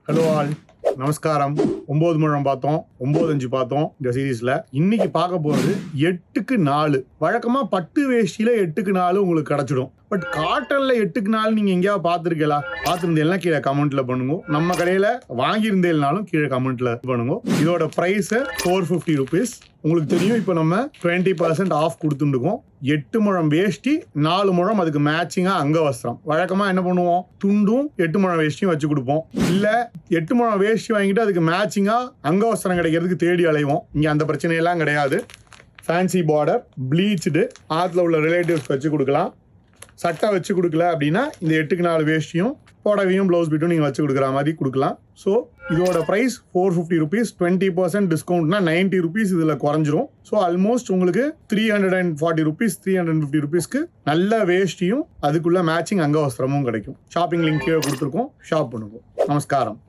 Hello all, நமஸ்காரம். 9 முழம் பார்த்தோம், 9 பார்த்தோம் இந்த சீரீஸ்ல. இன்னைக்கு பார்க்க போறது 8க்கு 4. வழக்கமா பட்டு வேஷ்டியில 8க்கு 4 உங்களுக்கு கிடைச்சிடும். பட் காட்டன்ல 8க்கு 4 நீங்க எங்கேயாவது பார்த்துருக்கீங்களா? பார்த்துருந்தேன்னா கீழே கமெண்ட்ல பண்ணுங்க. நம்ம கடையில வாங்கியிருந்தேன்னாலும் கீழே கமெண்ட்ல பண்ணுங்க. இதோட பிரைஸ் 450 ருபீஸ். உங்களுக்கு தெரியும், இப்போ நம்ம 20% ஆஃப் கொடுத்துருக்கோம். 8 முழம் வேஷ்டி, 4 முழம் அதுக்கு மேட்சிங்கா அங்க வஸ்திரம். வழக்கமா என்ன பண்ணுவோம், துண்டும் 8 முழம் வேஷ்டியும் வச்சு கொடுப்போம். இல்ல 8 முழம் வேஷ்டி வாங்கிட்டு அதுக்கு மேட்சிங்கா அங்க வஸ்திரம் கிடைக்கிறதுக்கு தேடி அலைவோம். இங்க அந்த பிரச்சனையெல்லாம் கிடையாது. ஃபேன்சி பார்டர், ப்ளீச்டு, ஆத்துல உள்ள ரிலேட்டிவ்ஸ் வச்சு கொடுக்கலாம். சட்டை வச்சு கொடுக்கல அப்படின்னா இந்த 8க்கு 4 வேஷ்டியும் புடவையும் ப்ளவுஸ் பீட்டும் நீங்கள் வச்சு கொடுக்குற மாதிரி கொடுக்கலாம். ஸோ இதோட ப்ரைஸ் 450 ருபீஸ். 20% டிஸ்கவுண்ட்னா 90 ருபீஸ் இதில் குறைஞ்சிரும். ஸோ ஆல்மோஸ்ட் உங்களுக்கு 340 ருபீஸ், 350 ருபீஸ்க்கு நல்ல வேஷ்டியும் அதுக்குள்ள மேட்சிங் அங்க வஸ்திரமும் கிடைக்கும். ஷாப்பிங் லிங்க் கீழே கொடுத்துருக்கோம், ஷாப் பண்ணுவோம். நமஸ்காரம்.